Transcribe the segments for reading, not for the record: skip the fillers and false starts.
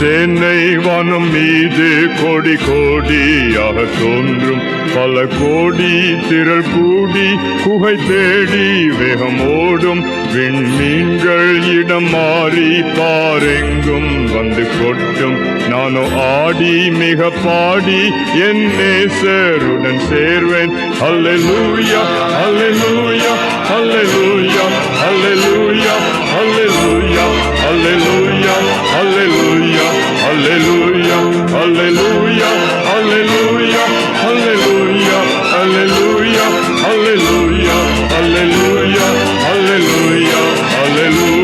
சேனை வானம் மீது கோடி கோடியாக தோன்றும். பல கோடி திரள் கூடி குகை தேடி வேகம் ஓடும். விண்மீன்கள் இடம் மாறி பாரெங்கும் வந்து கொட்டும். நானோ ஆடி மிக பாடி என் நேசருடன் சேர்வேன். அல்லேலூயா அல்லேலூயா அல்லேலூயா அல்லேலூயா அல்லேலூயா அல்லேலூயா அல்லேலூயா அல்லேலூயா அல்லேலூயா அல்லேலூயா அல்லேலூயா அல்லேலூயா அல்லேலூயா அல்லேலூயா அல்லேலூயா அல்லேலூயா.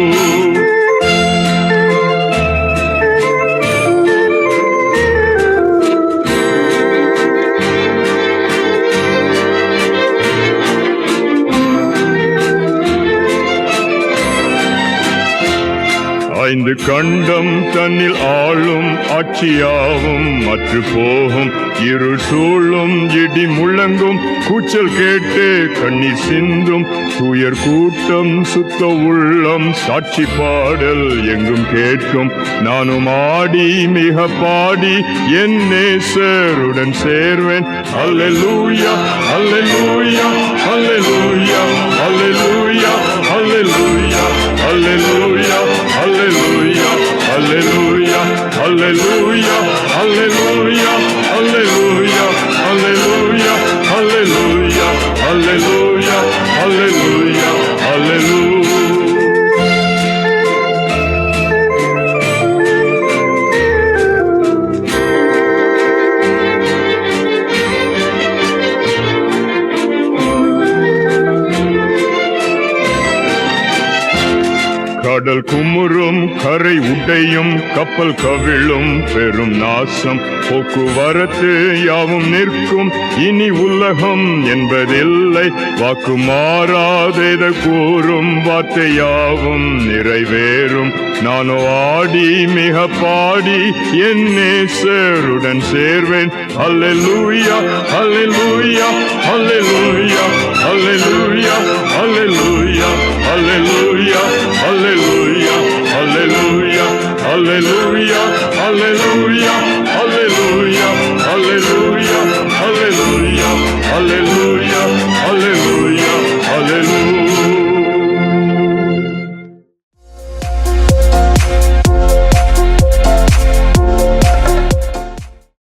ஐந்து கண்டம் தன்னில் ஆளும் ஆட்சியாவும் மற்று போகும். இருள் சூழும் இடி முழங்கும். கூச்சல் கேட்டு கண்ணீர் சிந்தும். துயர் கூட்டம் சுத்த உள்ளம் சாட்சி பாடல் எங்கும் கேட்கும். நானும் ஆடி மிக பாடி என் நேசருடன் சேர்வேன். அல்லேலூயா அல்லேலூயா அல்லேலூயா அல்லேலூயா அல்லேலூயா அல்லேலூயா அல்லேலூயா அல்லேலூயா அல்லேலூயா அல்லேலூயா அல்லேலூயா அல்லேலூயா அல்லேலூயா அல்லேலூயா அல்லேலூயா அல்லேலூயா. கடல் குமுறும் கரை உடையும் கப்பல் கவிழும் பெரும் நாசம். போக்குவரத்து யாவும் நிற்கும். இனி உலகம் என்பதில்லை. வாக்கு மாறாதேத கூறும் வார்த்தை யாவும் நிறைவேறும். நானோ ஆடி மிக பாடி என் நேசருடன் சேர்வேன். அல்லேலூயா அல்லேலூயா அல்லேலூயா அல்லேலூயா அல்லேலூயா அல்லேலூயா அல்லேலூயா அல்லேலூயா அல்லேலூயா அல்லேலூயா